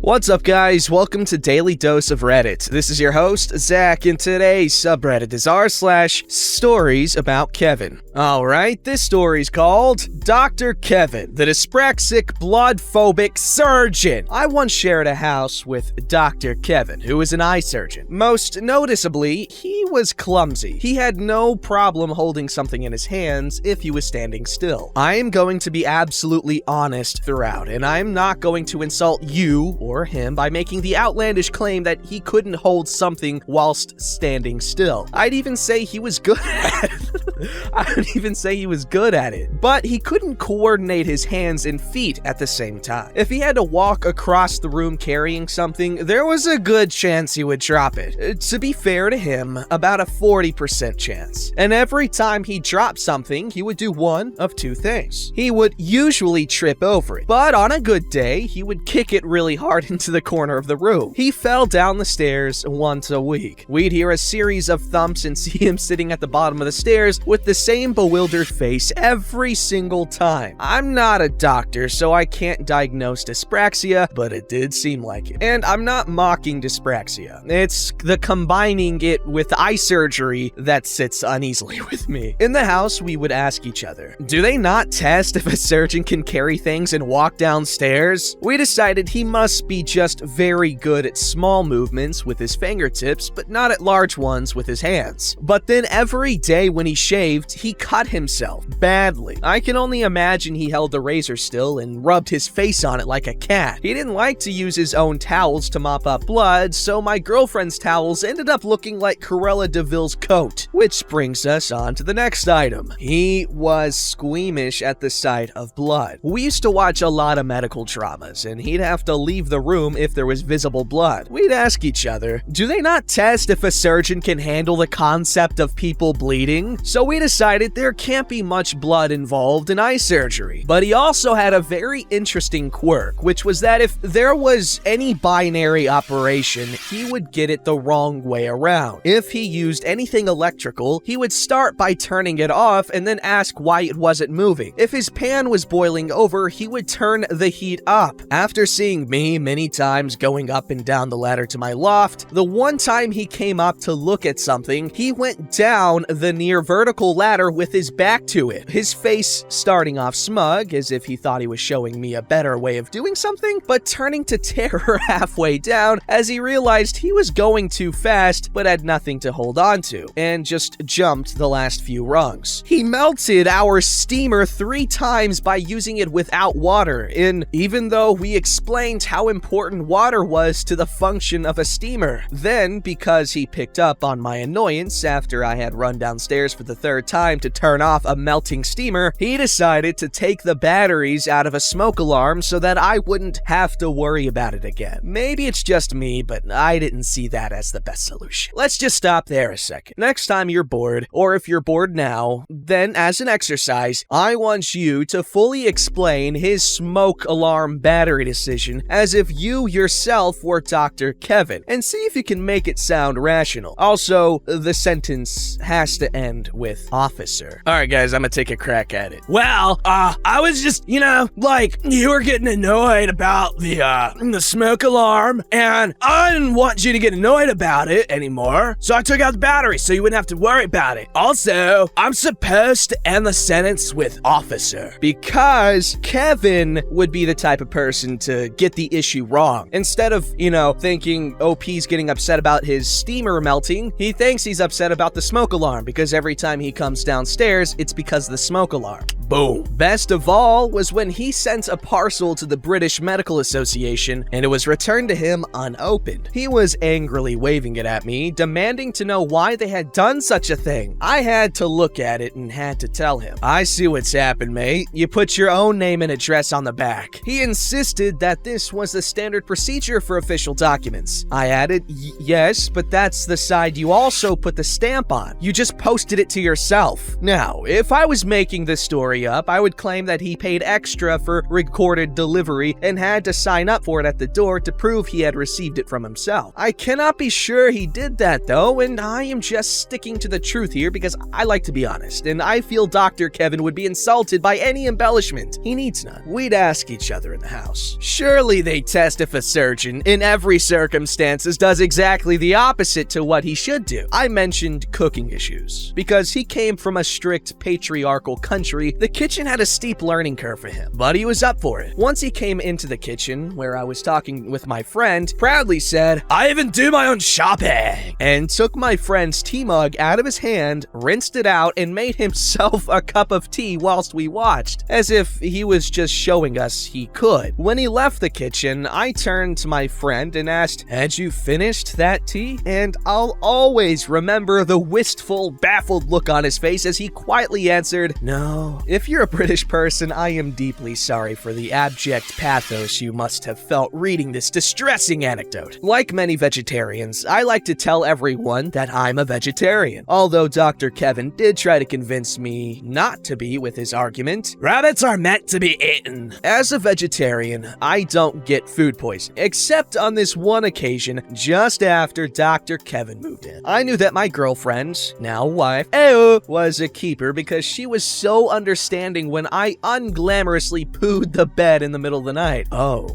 What's up, guys? Welcome to Daily Dose of Reddit. This is your host, Zach, and today's subreddit is r/StoriesAboutKevin. Alright, this story's called Dr. Kevin, the dyspraxic, blood-phobic surgeon. I once shared a house with Dr. Kevin, who is an eye surgeon. Most noticeably, he was clumsy. He had no problem holding something in his hands if he was standing still. I am going to be absolutely honest throughout, and I am not going to insult you or him by making the outlandish claim that he couldn't hold something whilst standing still. I'd even say he was good at it. But he couldn't coordinate his hands and feet at the same time. If he had to walk across the room carrying something, there was a good chance he would drop it. To be fair to him, about a 40% chance. And every time he dropped something, he would do one of two things. He would usually trip over it, but on a good day, he would kick it really hard into the corner of the room. He fell down the stairs once a week. We'd hear a series of thumps and see him sitting at the bottom of the stairs with the same bewildered face every single time. I'm not a doctor, so I can't diagnose dyspraxia, but it did seem like it. And I'm not mocking dyspraxia. It's the combining it with eye surgery that sits uneasily with me. In the house, we would ask each other, do they not test if a surgeon can carry things and walk downstairs? We decided he must be just very good at small movements with his fingertips, but not at large ones with his hands. But then every day when he shaved, he cut himself badly. I can only imagine he held the razor still and rubbed his face on it like a cat. He didn't like to use his own towels to mop up blood, so my girlfriend's towels ended up looking like Cruella de Vil's coat. Which brings us on to the next item. He was squeamish at the sight of blood. We used to watch a lot of medical dramas, and he'd have to leave the room if there was visible blood. We'd ask each other, do they not test if a surgeon can handle the concept of people bleeding? So we decided there can't be much blood involved in eye surgery. But he also had a very interesting quirk, which was that if there was any binary operation, he would get it the wrong way around. If he used anything electrical, he would start by turning it off and then ask why it wasn't moving. If his pan was boiling over, he would turn the heat up. After seeing me many times going up and down the ladder to my loft, the one time he came up to look at something, he went down the near vertical ladder with his back to it, his face starting off smug as if he thought he was showing me a better way of doing something, but turning to terror halfway down as he realized he was going too fast but had nothing to hold on to, and just jumped the last few rungs. He melted our steamer 3 times by using it without water, and even though we explained how important water was to the function of a steamer, then because he picked up on my annoyance after I had run downstairs for the 3rd time to turn off a melting steamer, he decided to take the batteries out of a smoke alarm so that I wouldn't have to worry about it again. Maybe it's just me, but I didn't see that as the best solution. Let's just stop there a second. Next time you're bored, or if you're bored now, then as an exercise, I want you to fully explain his smoke alarm battery decision as if you yourself were Dr. Kevin, and see if you can make it sound rational. Also, the sentence has to end with officer. Alright guys, I'm gonna take a crack at it. Well, I was just, you were getting annoyed about the smoke alarm, and I didn't want you to get annoyed about it anymore, so I took out the battery so you wouldn't have to worry about it. Also, I'm supposed to end the sentence with officer. Because Kevin would be the type of person to get the issue wrong. Instead of, thinking OP's getting upset about his steamer melting, he thinks he's upset about the smoke alarm because every time he comes downstairs, it's because of the smoke alarm. Boom. Best of all was when he sent a parcel to the British Medical Association and it was returned to him unopened. He was angrily waving it at me, demanding to know why they had done such a thing. I had to look at it and had to tell him, I see what's happened, mate. You put your own name and address on the back. He insisted that this was the standard procedure for official documents. I added, yes, but that's the side you also put the stamp on. You just posted it to yourself. Now, if I was making this story hurry up, I would claim that he paid extra for recorded delivery and had to sign up for it at the door to prove he had received it from himself. I cannot be sure he did that though, and I am just sticking to the truth here because I like to be honest, and I feel Dr. Kevin would be insulted by any embellishment. He needs none. We'd ask each other in the house. Surely they test if a surgeon, in every circumstances, does exactly the opposite to what he should do. I mentioned cooking issues. Because he came from a strict patriarchal country, the kitchen had a steep learning curve for him, but he was up for it. Once he came into the kitchen, where I was talking with my friend, proudly said, "I even do my own shopping," and took my friend's tea mug out of his hand, rinsed it out, and made himself a cup of tea whilst we watched, as if he was just showing us he could. When he left the kitchen, I turned to my friend and asked, "Had you finished that tea?" And I'll always remember the wistful, baffled look on his face as he quietly answered, "No." If you're a British person, I am deeply sorry for the abject pathos you must have felt reading this distressing anecdote. Like many vegetarians, I like to tell everyone that I'm a vegetarian, although Dr. Kevin did try to convince me not to be with his argument. Rabbits are meant to be eaten. As a vegetarian, I don't get food poisoning, except on this one occasion just after Dr. Kevin moved in. I knew that my girlfriend, now wife, was a keeper because she was so understanding when I unglamorously pooed the bed in the middle of the night.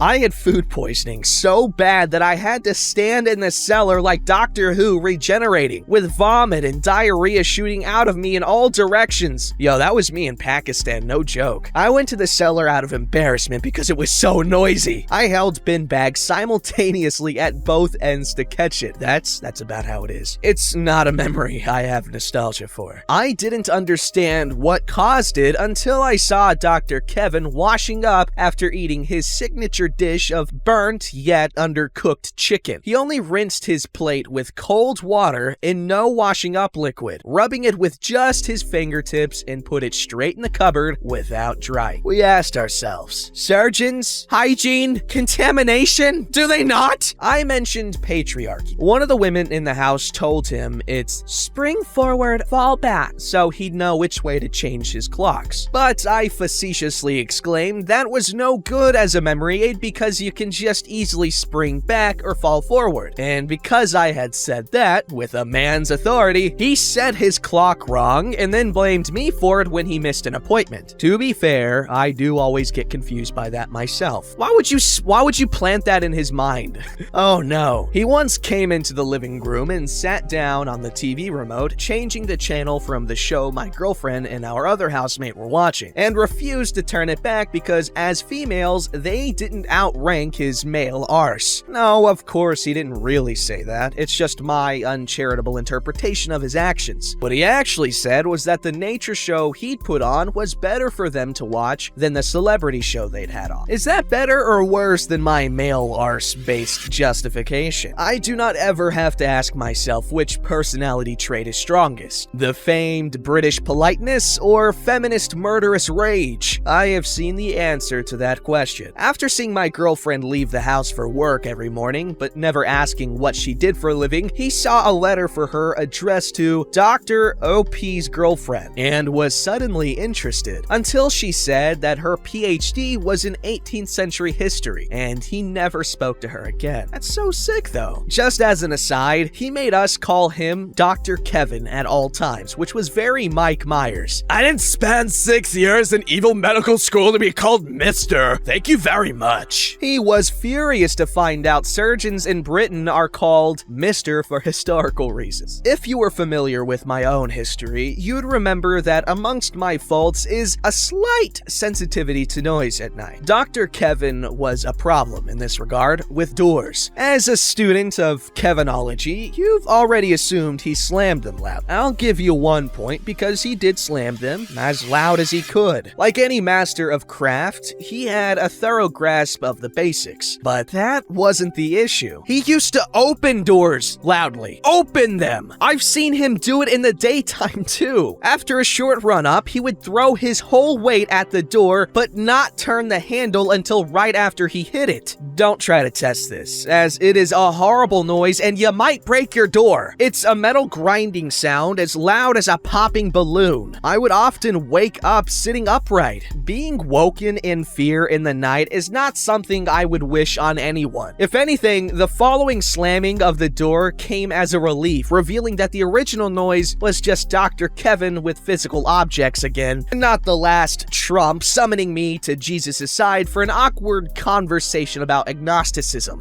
I had food poisoning so bad that I had to stand in the cellar like Doctor Who regenerating, with vomit and diarrhea shooting out of me in all directions. Yo, that was me in Pakistan, no joke. I went to the cellar out of embarrassment because it was so noisy. I held bin bags simultaneously at both ends to catch it. That's about how it is. It's not a memory I have nostalgia for. I didn't understand what caused it until I saw Dr. Kevin washing up after eating his signature dish of burnt yet undercooked chicken. He only rinsed his plate with cold water and no washing up liquid, rubbing it with just his fingertips and put it straight in the cupboard without drying. We asked ourselves, surgeons, hygiene, contamination, do they not? I mentioned patriarchy. One of the women in the house told him it's spring forward, fall back, so he'd know which way to change his clocks. But I facetiously exclaimed that was no good as a memory aid because you can just easily spring back or fall forward. And because I had said that, with a man's authority, he set his clock wrong and then blamed me for it when he missed an appointment. To be fair, I do always get confused by that myself. Why would you plant that in his mind? Oh no. He once came into the living room and sat down on the TV remote, changing the channel from the show my girlfriend and our other housemate were watching, and refused to turn it back because as females, they didn't outrank his male arse. No, of course he didn't really say that. It's just my uncharitable interpretation of his actions. What he actually said was that the nature show he'd put on was better for them to watch than the celebrity show they'd had on. Is that better or worse than my male arse-based justification? I do not ever have to ask myself which personality trait is strongest, the famed British politeness or feminist murderous rage. I have seen the answer to that question. After seeing my girlfriend leave the house for work every morning, but never asking what she did for a living, he saw a letter for her addressed to Dr. OP's girlfriend and was suddenly interested, until she said that her PhD was in 18th century history, and he never spoke to her again. That's so sick though. Just as an aside, he made us call him Dr. Kevin at all times, which was very Mike Myers. I didn't spend 6 years in evil medical school to be called Mr. Thank you very much. He was furious to find out surgeons in Britain are called Mr. for historical reasons. If you were familiar with my own history, you'd remember that amongst my faults is a slight sensitivity to noise at night. Dr. Kevin was a problem in this regard with doors. As a student of Kevinology, you've already assumed he slammed them loud. I'll give you 1 point because he did slam them as loud as he could. Like any master of craft, he had a thorough grasp of the basics, but that wasn't the issue. He used to open doors loudly. Open them! I've seen him do it in the daytime too. After a short run up, he would throw his whole weight at the door, but not turn the handle until right after he hit it. Don't try to test this, as it is a horrible noise and you might break your door. It's a metal grinding sound as loud as a popping balloon. I would often wake wake up sitting upright. Being woken in fear in the night is not something I would wish on anyone. If anything, the following slamming of the door came as a relief, revealing that the original noise was just Dr. Kevin with physical objects again, and not the last Trump summoning me to Jesus' side for an awkward conversation about agnosticism.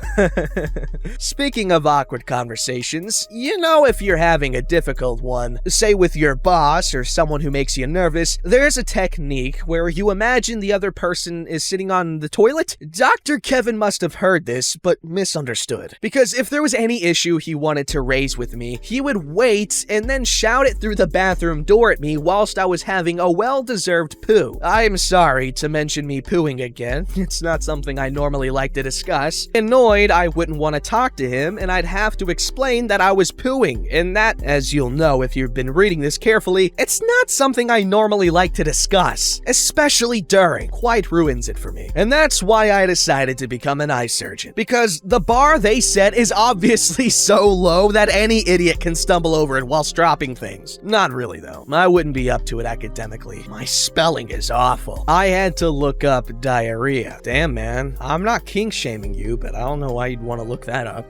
Speaking of awkward conversations, you know if you're having a difficult one, say with your boss or someone who makes you nervous, there's a technique where you imagine the other person is sitting on the toilet. Dr. Kevin must have heard this, but misunderstood. Because if there was any issue he wanted to raise with me, he would wait and then shout it through the bathroom door at me whilst I was having a well-deserved poo. I'm sorry to mention me pooing again. It's not something I normally like to discuss. Annoyed, I wouldn't want to talk to him, and I'd have to explain that I was pooing, and that, as you'll know if you've been reading this carefully, it's not something I normally like to discuss, especially during. Quite ruins it for me. And that's why I decided to become an eye surgeon, because the bar they set is obviously so low that any idiot can stumble over it whilst dropping things. Not really though. I wouldn't be up to it academically. My spelling is awful. I had to look up diarrhea. Damn man, I'm not kink shaming you, but I don't know why you'd want to look that up.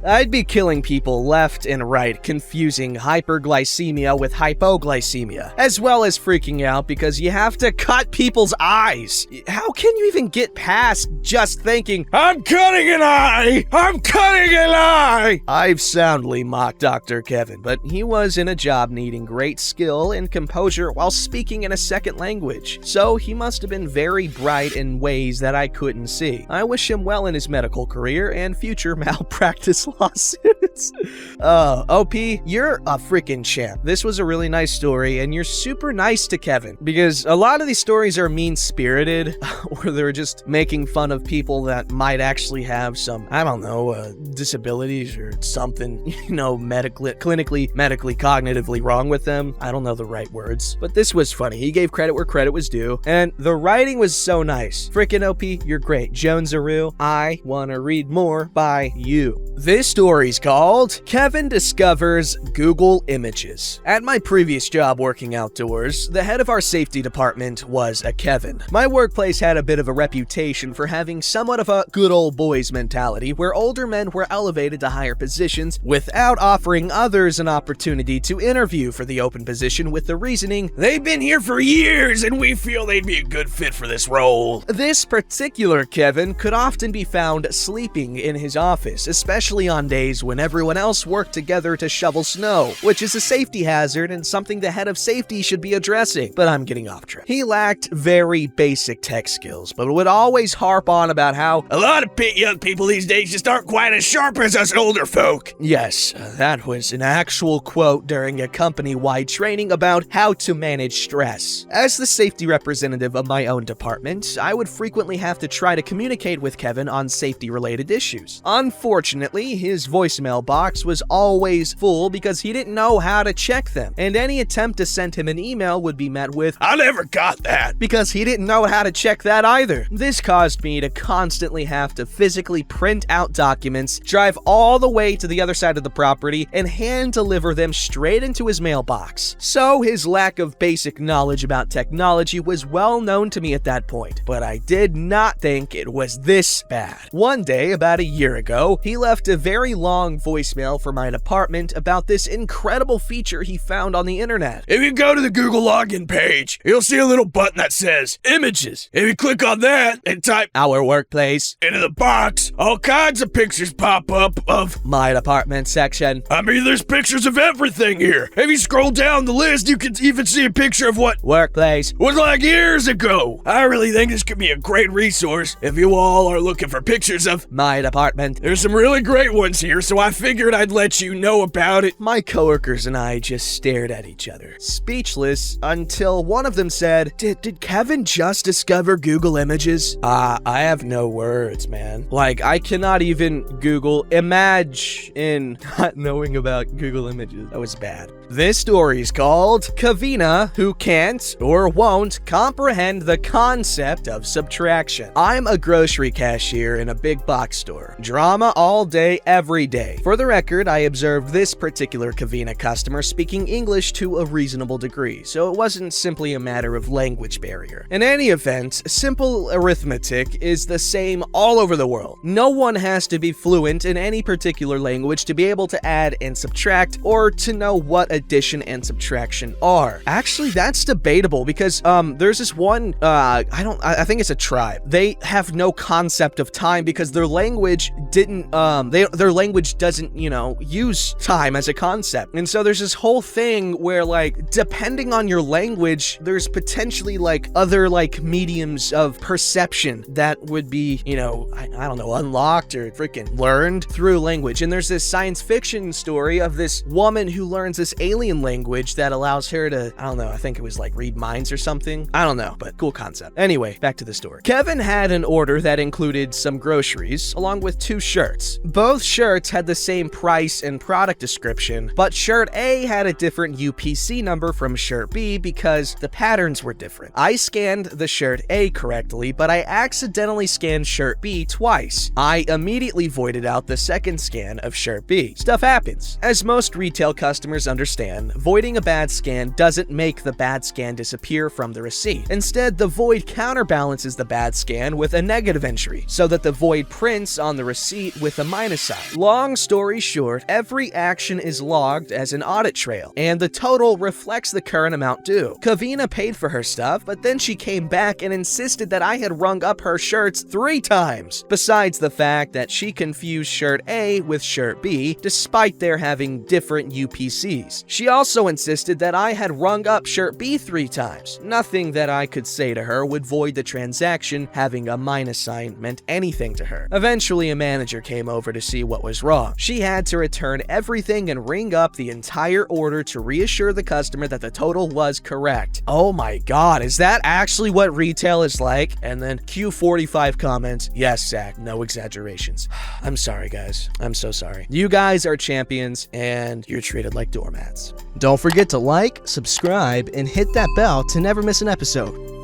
I'd be killing people left and right, confusing hyperglycemia with hypoglycemia, as well as freaking out because you have to cut people's eyes. How can you even get past just thinking, I'm cutting an eye! I'm cutting an eye! I've soundly mocked Dr. Kevin, but he was in a job needing great skill and composure while speaking in a second language, so he must have been very bright in ways that I couldn't see. I wish him well in his medical career and future malpractice lawsuits. OP, you're a freaking champ. This was a really nice story, and you're super nice to Kevin, because a lot of these stories are mean-spirited, or they're just making fun of people that might actually have some, I don't know, disabilities or something, you know, medically, cognitively wrong with them. I don't know the right words, but this was funny. He gave credit where credit was due, and the writing was so nice. Freaking OP, you're great. Jonesaru, I want to read more by you. This story's called Kevin Discovers Google Images. At my previous job working outdoors, the head of our safety department was a Kevin. My workplace had a bit of a reputation for having somewhat of a good old boys mentality where older men were elevated to higher positions without offering others an opportunity to interview for the open position with the reasoning, they've been here for years and we feel they'd be a good fit for this role. This particular Kevin could often be found sleeping in his office, especially on days when everyone else worked together to shovel snow, which is a safety hazard and something the head of safety should be addressing, but I'm getting off track. He lacked very basic tech skills, but would always harp on about how a lot of young people these days just aren't quite as sharp as us older folk. Yes, that was an actual quote during a company-wide training about how to manage stress. As the safety representative of my own department, I would frequently have to try to communicate with Kevin on safety-related issues. Unfortunately, his voicemail box was always full because he didn't know how to check them, and any attempt to send him an email would be met with, I never got that, because he didn't know how to check that either. This caused me to constantly have to physically print out documents, drive all the way to the other side of the property, and hand deliver them straight into his mailbox. So his lack of basic knowledge about technology was well known to me at that point, but I did not think it was this bad. One day, about a year ago, he left a very long voicemail for my department about this incredible feature he found on the internet. If you go to the Google login page, you'll see a little button that says Images. If you click on that and type Our Workplace into the box, all kinds of pictures pop up of My Department section. I mean, there's pictures of everything here. If you scroll down the list, you can even see a picture of what Workplace was like years ago. I really think this could be a great resource if you all are looking for pictures of My Department. There's some really great ones here, so I figured I'd let you know about it. My coworkers and I just stared at each other, speechless, until one of them said, Did Kevin just discover Google Images? I have no words, man. Like, I cannot even Google imagine not knowing about Google Images. That was bad. This story is called Kavina, Who Can't or Won't Comprehend the Concept of Subtraction. I'm a grocery cashier in a big box store. Drama all day day, every day. For the record, I observed this particular Kevina customer speaking English to a reasonable degree, so it wasn't simply a matter of language barrier. In any event, simple arithmetic is the same all over the world. No one has to be fluent in any particular language to be able to add and subtract, or to know what addition and subtraction are. Actually, that's debatable because there's this one I think it's a tribe. They have no concept of time because their language didn't their language doesn't, use time as a concept. And so there's this whole thing where, like, depending on your language, there's potentially like other like mediums of perception that would be, I don't know, unlocked or freaking learned through language. And there's this science fiction story of this woman who learns this alien language that allows her to, I don't know, I think it was like read minds or something. I don't know, but cool concept. Anyway, back to the story. Kevin had an order that included some groceries along with 2 shirts. Both shirts had the same price and product description, but shirt A had a different UPC number from shirt B because the patterns were different. I scanned the shirt A correctly, but I accidentally scanned shirt B twice. I immediately voided out the second scan of shirt B. Stuff happens. As most retail customers understand, voiding a bad scan doesn't make the bad scan disappear from the receipt. Instead, the void counterbalances the bad scan with a negative entry, so that the void prints on the receipt with a minus sign. Long story short, every action is logged as an audit trail, and the total reflects the current amount due. Kevina paid for her stuff, but then she came back and insisted that I had rung up her shirts 3 times, besides the fact that she confused shirt A with shirt B, despite their having different UPCs. She also insisted that I had rung up shirt B 3 times. Nothing that I could say to her would void the transaction. Having a minus sign meant anything to her. Eventually, a manager came over to see what was wrong. She had to return everything and ring up the entire order to reassure the customer that the total was correct. Oh my god, is that actually what retail is like? And then Q45 comments, yes, Zach, no exaggerations. I'm sorry, guys. I'm so sorry. You guys are champions, and you're treated like doormats. Don't forget to like, subscribe, and hit that bell to never miss an episode.